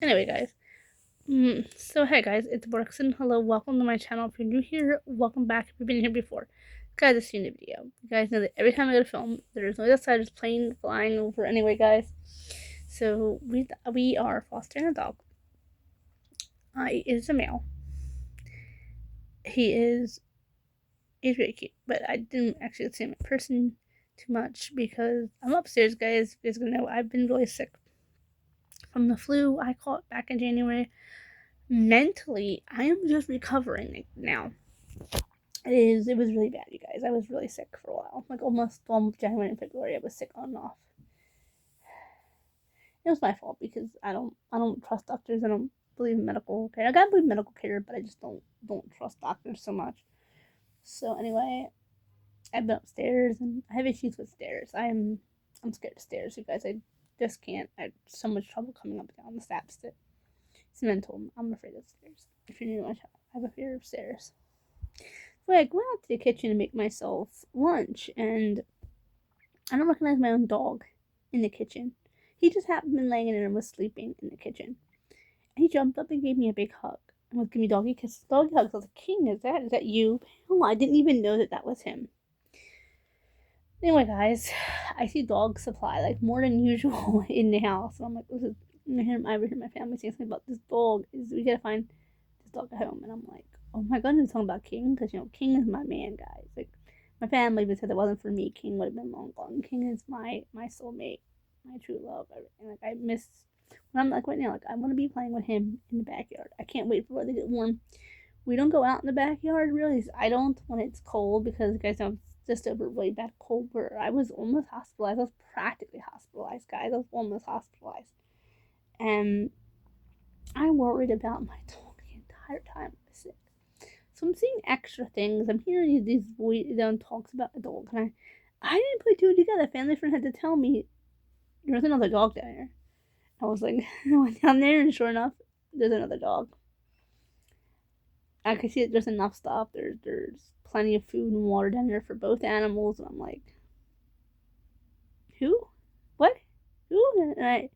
Anyway, guys. So hey guys, it's Berkson. Hello, welcome to my channel. If you're new here, welcome back. If you've been here before, guys, have seen the video. You guys know that every time I go to film, there's noise outside, there's plane flying over. Anyway, guys, so we are fostering a dog. He is a male. He's really cute, but I didn't actually see him in person too much because I'm upstairs, guys. You guys gonna know I've been really sick from the flu I caught back in January. Mentally, I am just recovering now. It was really bad, you guys. I was really sick for a while. Like almost all January and February I was sick on and off. It was my fault because I don't trust doctors. I don't believe in medical care. I gotta believe in medical care, but I just don't trust doctors so much. So anyway, I've been upstairs and I have issues with stairs. I'm scared of stairs, you guys. I just can't. I have so much trouble coming up and down the steps that it's mental. I'm afraid of stairs. If you're new to my channel, I have a fear of stairs. So I went out to the kitchen to make myself lunch, and I don't recognize my own dog in the kitchen. He just happened to be laying in and was sleeping in the kitchen. And he jumped up and gave me a big hug and was giving me doggy kisses, doggy hugs. I was like, King, is that you? Oh, I didn't even know that was him. Anyway, guys, I see dog supply like more than usual in the house. So I'm like, this is. I hear my family saying something about this dog. We gotta find this dog at home, and I'm like, oh my goodness, talking about King, because King is my man, guys. Like my family even said it wasn't for me, King would have been long gone. King is my soulmate, my true love, everything. Like I miss when I'm like right now, like I want to be playing with him in the backyard. I can't wait for weather to get warm. We don't go out in the backyard really. I don't when it's cold because you guys know it's just over a really bad cold where I was almost hospitalized. I was practically hospitalized, guys. I was almost hospitalized, and I worried about my dog the entire time I was sick. So I'm seeing extra things. I'm hearing these talks about a dog, and I didn't put two together. A family friend had to tell me there's another dog down there. I was like, I went down there, and sure enough, there's another dog. I can see that there's enough stuff. There's plenty of food and water down there for both animals, and I'm like, who? What? Who? And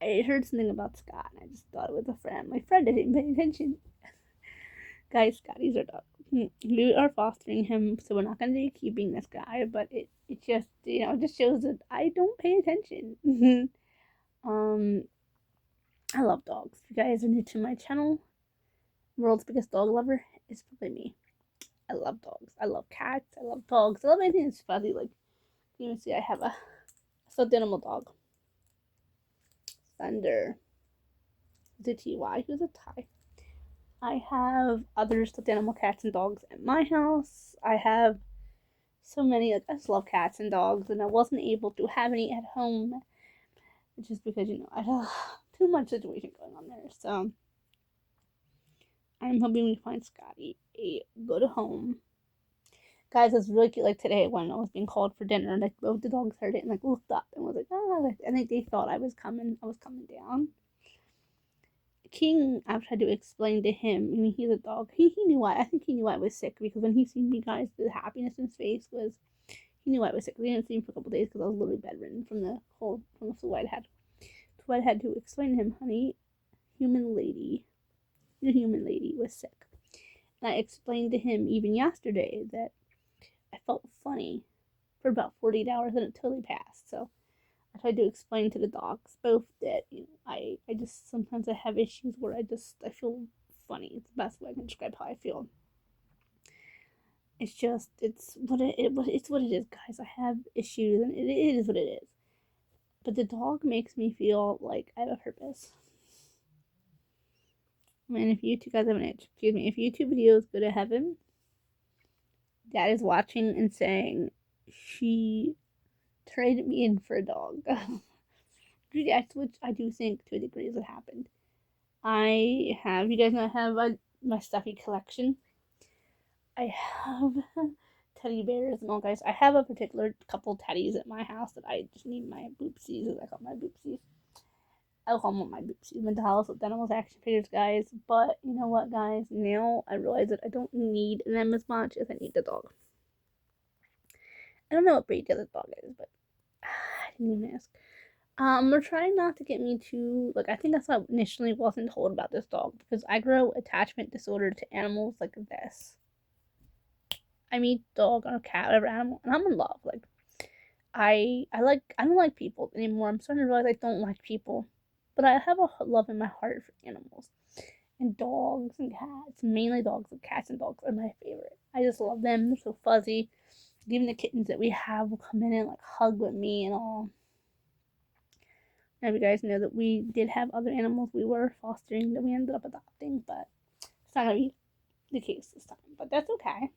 I heard something about Scott, and I just thought it was a friend. My friend didn't pay attention. Guys, Scotty's our dog. We are fostering him, so we're not going to be keeping this guy, but it just, it just shows that I don't pay attention. um, I love dogs. If you guys are new to my channel, world's biggest dog lover is probably me. I love dogs. I love cats. I love dogs. I love anything that's fuzzy. Like, you can see I have a stuffed animal dog. Thunder. The TY, who's a tie. I have other stuffed animal cats and dogs at my house. I have so many. Like, I just love cats and dogs, and I wasn't able to have any at home just because I had too much situation going on there. So I'm hoping we find Scotty a good home. Guys, it was really cute. Like today, when I was being called for dinner, like both the dogs heard it and like looked up and was like, "Ah!" I think they thought I was coming. I was coming down. King, I tried to explain to him. I mean, he's a dog. He knew why. I think he knew I was sick because when he seen me, guys, the happiness in his face was. He knew I was sick. We didn't see him for a couple of days because I was literally bedridden from the flu I'd had. So I had to explain to him, honey, the human lady was sick. And I explained to him even yesterday that I felt funny for about 48 hours and it totally passed. So I tried to explain to the dogs both that I just sometimes I have issues where I feel funny. It's the best way I can describe how I feel. It's just it's what it is, guys. I have issues and it is what it is. But the dog makes me feel like I have a purpose. I mean, if YouTube guys have an itch, excuse me, if YouTube videos go to heaven, Dad is watching and saying she traded me in for a dog. That's what I do think to a degree is what happened. I have, you guys know, I have my stuffy collection. I have teddy bears and all, guys. I have a particular couple teddies at my house that I just need my boopsies, as I call my boopsies. I call them my boopsies. Mental health with animals action figures, guys. But you know what, guys? Now I realize that I don't need them as much as I need the dog. I don't know what breed the other dog is, but I didn't even ask. We're trying not to get me too like. I think that's why I initially wasn't told about this dog because I grow attachment disorder to animals like this. I meet dog or cat, whatever animal, and I'm in love. Like I don't like people anymore. I'm starting to realize I don't like people, but I have a love in my heart for animals and dogs and cats. Mainly dogs and cats and dogs are my favorite. I just love them. They're so fuzzy. Even the kittens that we have will come in and like hug with me and all. Now you guys know that we did have other animals we were fostering that we ended up adopting, but it's not gonna be the case this time. But that's okay.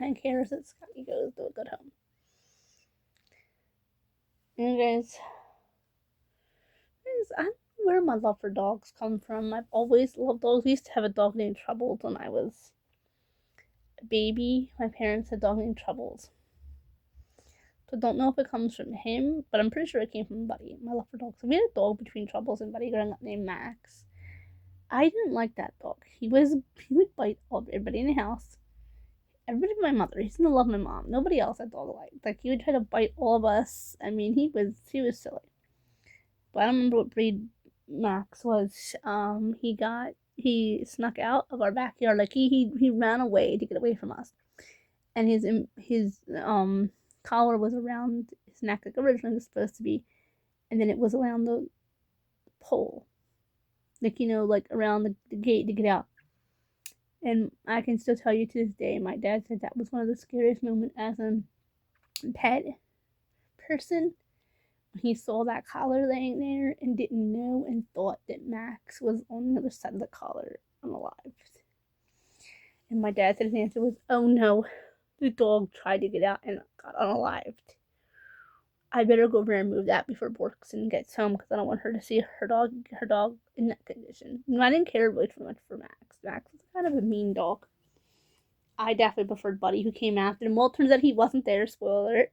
And cares that Scotty goes to a good home. And guys, I don't know where my love for dogs come from. I've always loved dogs. We used to have a dog named Troubles when I was a baby. My parents had a dog named Troubles. So I don't know if it comes from him, but I'm pretty sure it came from Buddy. My love for dogs. So we had a dog between Troubles and Buddy growing up named Max. I didn't like that dog. He would bite everybody in the house. Everybody but my mother. He didn't love my mom. Nobody else that dog liked. Like he would try to bite all of us. I mean, he was silly. But I don't remember what breed Max was. He snuck out of our backyard. Like he ran away to get away from us. And his collar was around his neck like originally it was supposed to be, and then it was around the pole, like like around the gate to get out. And I can still tell you to this day, my dad said that was one of the scariest moments as a pet person. He saw that collar laying there and didn't know and thought that Max was on the other side of the collar unalive. And my dad said his answer was, "Oh no, the dog tried to get out and got unalived. I better go over and move that before Borkson gets home because I don't want her to see her dog in that condition." And I didn't care really too much for Max. Max was kind of a mean dog. I definitely preferred Buddy, who came after him. Well, it turns out he wasn't there, spoiler alert.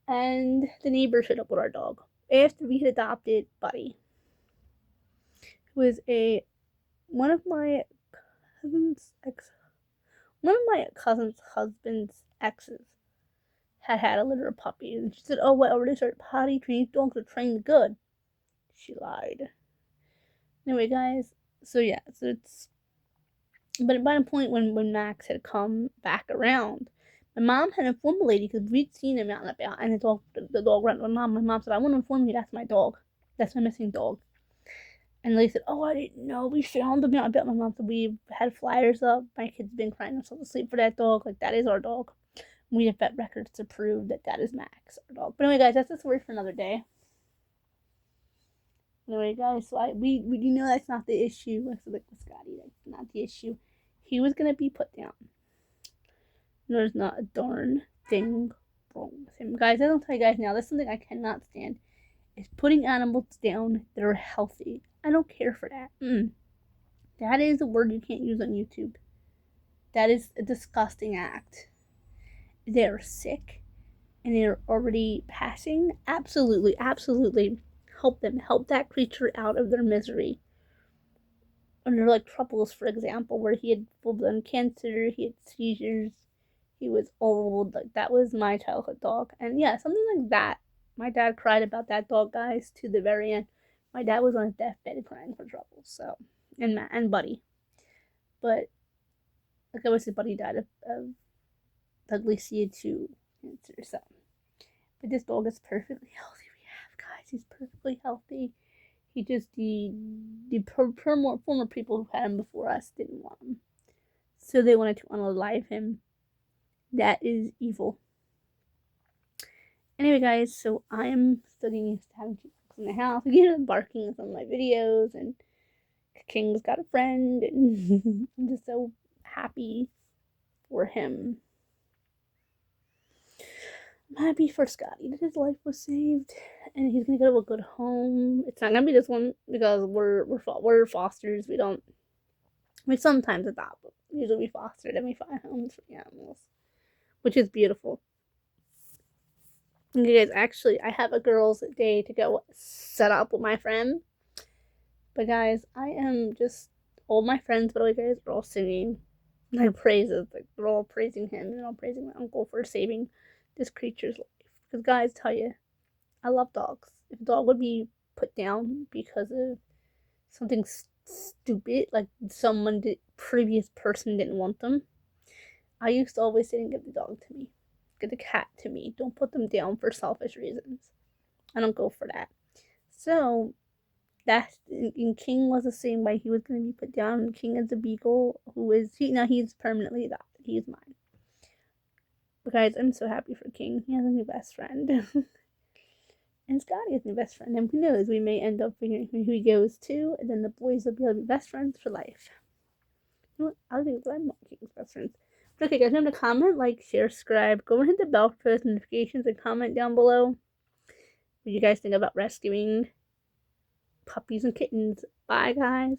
And the neighbor showed up with our dog after we had adopted Buddy, who was one of my cousin's husband's exes had a litter of puppies, and she said, "Oh, well, I already started potty training. Dogs are trained good." She lied. Anyway, guys, so yeah, so it's. But by the point when Max had come back around, my mom had informed the lady because we'd seen him out and about, and the dog ran with my mom. My mom said, "I want to inform you that's my dog. That's my missing dog." And they said, "Oh, I didn't know. We found him out." I bet my mom said we had flyers up. My kids been crying themselves to sleep for that dog. Like that is our dog. We have vet records to prove that is Max, our dog. But anyway, guys, that's the story for another day. Anyway, guys, so we that's not the issue. Like with Scotty, that's not the issue. He was gonna be put down. There's not a darn thing wrong with him, guys. I don't tell you guys now. That's something I cannot stand. Is putting animals down that are healthy. I don't care for that. That is a word you can't use on YouTube. That is a disgusting act. They're sick and they're already passing. Absolutely, absolutely. Help them. Help that creature out of their misery. Under like Troubles, for example, where he had full-blown cancer, he had seizures, he was old. Like that was my childhood dog. And yeah, something like that. My dad cried about that dog, guys, to the very end. My dad was on his deathbed crying for Troubles. So, and Buddy, but like I said, Buddy died of Douglasia 2 cancer. So, but this dog is perfectly healthy. We have, guys, he's perfectly healthy. He just the former people who had him before us didn't want him, so they wanted to unalive him. That is evil. Anyway, guys, so I am still getting used to having two dogs in the house. Again, barking in some of my videos, and King's got a friend, and I'm just so happy for him. I'm happy for Scotty that his life was saved, and he's gonna go to a good home. It's not gonna be this one because we're fosters. We sometimes adopt, but usually we foster and we find homes for the animals, which is beautiful. You guys, actually, I have a girls' day to go set up with my friend. But guys, I am just all my friends, but all you guys are all singing my praises. Like they're all praising him and all praising my uncle for saving this creature's life. Because guys, tell you, I love dogs. if a dog would be put down because of something stupid, like previous person didn't want them, I used to always say, "Give the dog to me, give the cat to me. Don't put them down for selfish reasons. I don't go for that." So that and King was the same way. He was going to be put down. King is a beagle who is he's permanently adopted. He's mine. But guys, I'm so happy for King. He has a new best friend. And Scotty is my best friend. And who knows, we may end up figuring who he goes to, and then the boys will be able to be best friends for life. You know what? I'll do that. I'm not King's best friends. But okay, guys, remember to comment, like, share, subscribe. Go and hit the bell for those notifications and comment down below what you guys think about rescuing puppies and kittens. Bye, guys.